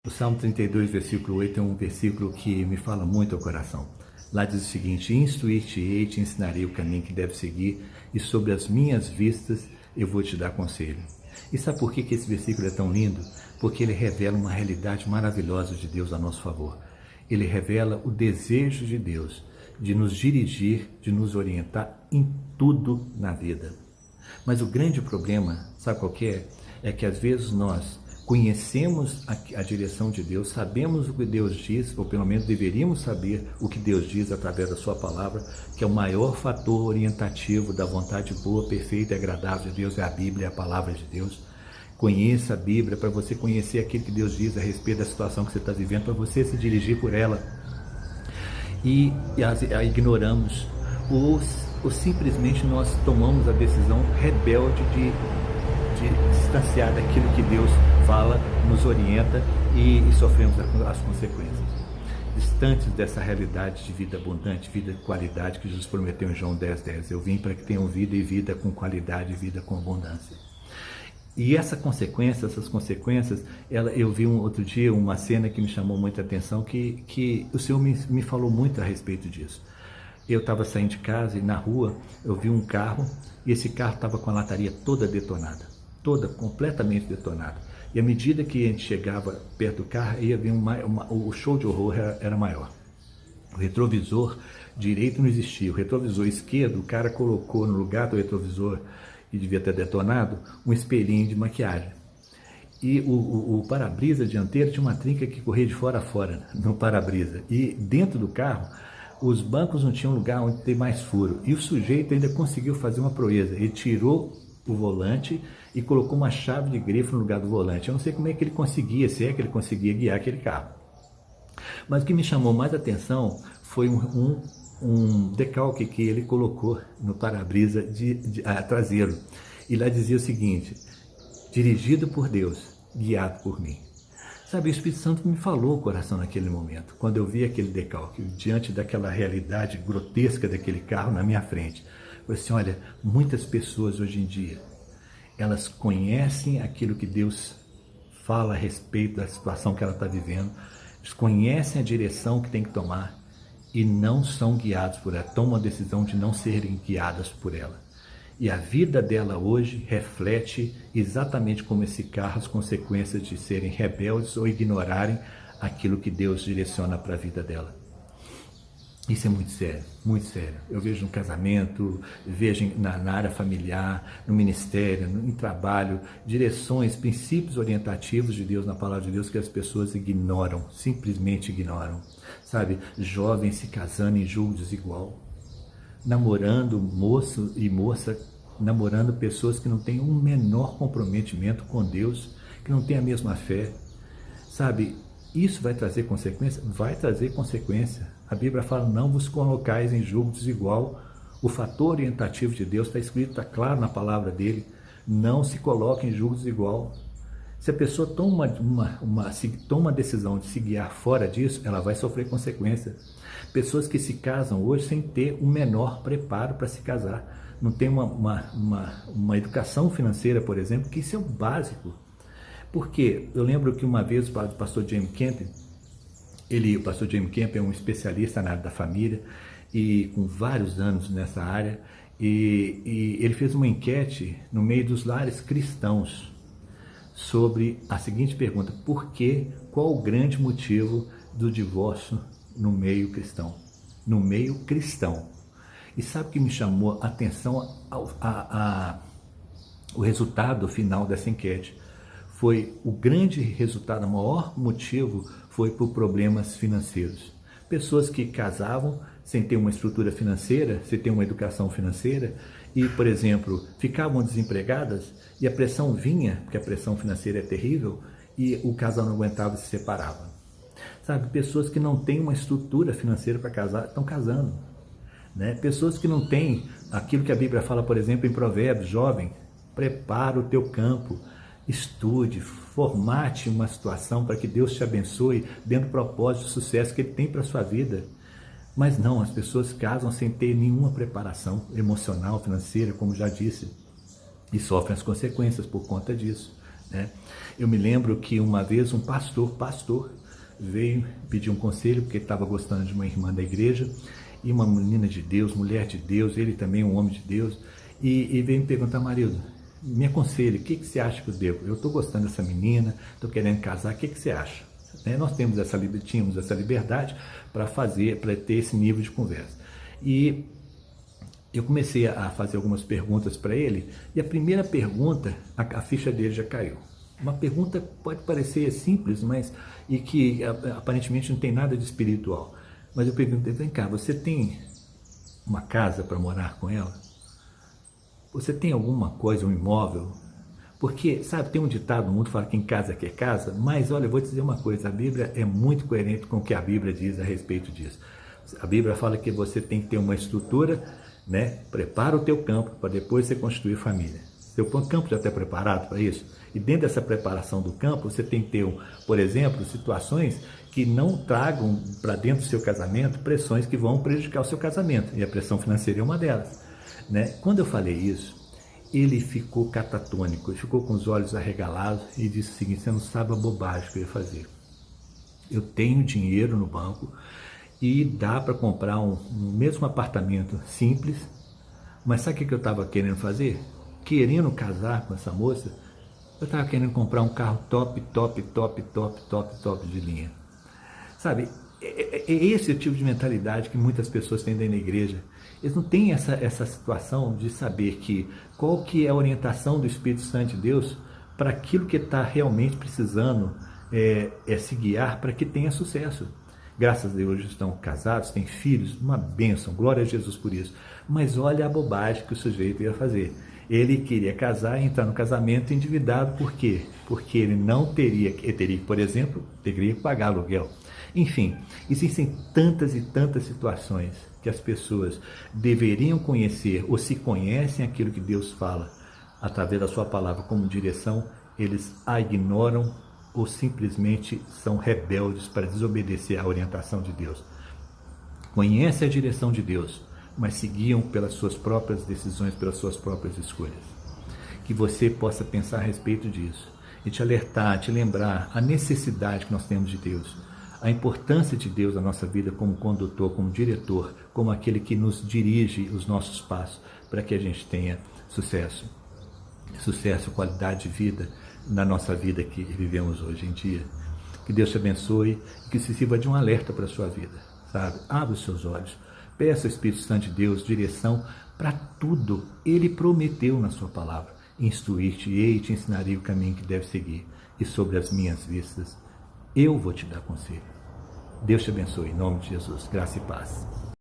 O Salmo 32, versículo 8 é um versículo que me fala muito ao coração. Lá diz o seguinte: instruir-te-ei, te ensinarei o caminho que deve seguir, e sobre as minhas vistas eu vou te dar conselho. E sabe por que esse versículo é tão lindo? Porque ele revela uma realidade maravilhosa de Deus a nosso favor. Ele revela o desejo de Deus de nos dirigir, de nos orientar em tudo na vida. Mas o grande problema, sabe qual que é? É que às vezes nós conhecemos a direção de Deus, sabemos o que Deus diz, ou pelo menos deveríamos saber o que Deus diz através da sua palavra, que é o maior fator orientativo da vontade boa, perfeita e agradável de Deus, é a Bíblia, é a palavra de Deus. Conheça a Bíblia para você conhecer aquilo que Deus diz a respeito da situação que você está vivendo, para você se dirigir por ela. E a ignoramos, ou simplesmente nós tomamos a decisão rebelde de distanciar daquilo que Deus fala, nos orienta e sofremos as consequências. Distantes dessa realidade de vida abundante, vida de qualidade que Jesus prometeu em João 10:10. Eu vim para que tenham vida e vida com qualidade, vida com abundância. E essas consequências, eu vi outro dia uma cena que me chamou muita atenção, que o Senhor me falou muito a respeito disso. Eu estava saindo de casa e na rua eu vi um carro, e esse carro estava com a lataria toda detonada, toda completamente detonada. E à medida que a gente chegava perto do carro, ia ver o show de horror era maior. O retrovisor direito não existia, o retrovisor esquerdo, o cara colocou no lugar do retrovisor, e devia ter detonado, um espelhinho de maquiagem. E o para-brisa dianteiro tinha uma trinca que corria de fora a fora no para-brisa. E dentro do carro, os bancos não tinham lugar onde ter mais furo. E o sujeito ainda conseguiu fazer uma proeza. Ele tirou o volante e colocou uma chave de grifo no lugar do volante. Eu não sei como é que ele conseguia, se é que ele conseguia guiar aquele carro. Mas o que me chamou mais atenção foi um decalque que ele colocou no para-brisa traseiro. E lá dizia o seguinte: dirigido por Deus, guiado por mim. Sabe, o Espírito Santo me falou o coração naquele momento, quando eu vi aquele decalque, diante daquela realidade grotesca daquele carro na minha frente. Eu falei assim: olha, muitas pessoas hoje em dia, elas conhecem aquilo que Deus fala a respeito da situação que ela está vivendo, eles conhecem a direção que tem que tomar e não são guiados por ela, tomam a decisão de não serem guiadas por ela. E a vida dela hoje reflete exatamente como esse carro, as consequências de serem rebeldes ou ignorarem aquilo que Deus direciona para a vida dela. Isso é muito sério, muito sério. Eu vejo no casamento, vejo na área familiar, no ministério, em trabalho, direções, princípios orientativos de Deus, na palavra de Deus, que as pessoas ignoram, simplesmente ignoram. Sabe, jovens se casando em julgo desigual, namorando moço e moça, namorando pessoas que não têm um menor comprometimento com Deus, que não têm a mesma fé. Sabe, isso vai trazer consequência? Vai trazer consequência. A Bíblia fala: não vos colocais em julgo desigual. O fator orientativo de Deus está escrito, está claro na palavra dele. Não se coloque em julgo desigual. Se a pessoa toma uma decisão de se guiar fora disso, ela vai sofrer consequências. Pessoas que se casam hoje sem ter o menor preparo para se casar. Não tem uma educação financeira, por exemplo, que isso é o básico. Porque eu lembro que uma vez o pastor James Camp, o pastor James Camp é um especialista na área da família e com vários anos nessa área, e ele fez uma enquete no meio dos lares cristãos sobre a seguinte pergunta: qual o grande motivo do divórcio no meio cristão? No meio cristão. E sabe o que me chamou a atenção? O resultado final dessa enquete foi o grande resultado, o maior motivo foi por problemas financeiros. Pessoas que casavam sem ter uma estrutura financeira, sem ter uma educação financeira e, por exemplo, ficavam desempregadas e a pressão vinha, porque a pressão financeira é terrível, e o casal não aguentava e se separava. Sabe, pessoas que não têm uma estrutura financeira para casar, estão casando. Né? Pessoas que não têm aquilo que a Bíblia fala, por exemplo, em Provérbios: jovem, prepara o teu campo, estude, formate uma situação para que Deus te abençoe dentro do propósito de sucesso que Ele tem para a sua vida. Mas não, as pessoas casam sem ter nenhuma preparação emocional, financeira, como já disse, e sofrem as consequências por conta disso. né? Eu me lembro que uma vez um pastor veio pedir um conselho, porque estava gostando de uma irmã da igreja, e uma menina de Deus, mulher de Deus, ele também um homem de Deus, e veio me perguntar: Marildo, me aconselhe, o que você acha que eu devo? Eu estou gostando dessa menina, estou querendo casar, o que você acha? Nós tínhamos essa liberdade para ter esse nível de conversa. E eu comecei a fazer algumas perguntas para ele, e a primeira pergunta, a ficha dele já caiu. Uma pergunta pode parecer simples, mas e que aparentemente não tem nada de espiritual. Mas eu perguntei: vem cá, você tem uma casa para morar com ela? Você tem alguma coisa, um imóvel? Porque, sabe, tem um ditado no mundo que fala que em casa quer casa, mas olha, eu vou te dizer uma coisa, a Bíblia é muito coerente com o que a Bíblia diz a respeito disso. A Bíblia fala que você tem que ter uma estrutura, né? Prepara o teu campo para depois você construir família. Seu campo já está preparado para isso? E dentro dessa preparação do campo, você tem que ter, por exemplo, situações que não tragam para dentro do seu casamento pressões que vão prejudicar o seu casamento. E a pressão financeira é uma delas, né? Quando eu falei isso, ele ficou catatônico, ele ficou com os olhos arregalados e disse o seguinte: você não sabe a bobagem que eu ia fazer. Eu tenho dinheiro no banco e dá para comprar um mesmo apartamento simples, mas sabe o que eu estava querendo fazer? Querendo casar com essa moça, eu estava querendo comprar um carro top de linha. Sabe, é esse o tipo de mentalidade que muitas pessoas têm dentro da igreja. Eles não têm essa situação de saber qual que é a orientação do Espírito Santo de Deus para aquilo que está realmente precisando se guiar para que tenha sucesso. Graças a Deus hoje estão casados, têm filhos, uma bênção, glória a Jesus por isso. Mas olha a bobagem que o sujeito ia fazer. Ele queria casar e entrar no casamento endividado. Por quê? Porque ele teria, por exemplo, teria que pagar aluguel. Enfim, existem tantas e tantas situações que as pessoas deveriam conhecer ou se conhecem aquilo que Deus fala através da sua palavra como direção, eles a ignoram ou simplesmente são rebeldes para desobedecer à orientação de Deus. Conhecem a direção de Deus, mas seguiam pelas suas próprias decisões, pelas suas próprias escolhas. Que você possa pensar a respeito disso e te alertar, te lembrar a necessidade que nós temos de Deus, a importância de Deus na nossa vida como condutor, como diretor, como aquele que nos dirige os nossos passos para que a gente tenha sucesso. Sucesso, qualidade de vida na nossa vida que vivemos hoje em dia. Que Deus te abençoe e que se sirva de um alerta para a sua vida, sabe? Abra os seus olhos, peça ao Espírito Santo de Deus direção para tudo. Ele prometeu na sua palavra: instruir-te-ei e te ensinarei o caminho que deve seguir, e sobre as minhas vistas eu vou te dar conselho. Deus te abençoe, em nome de Jesus. Graça e paz.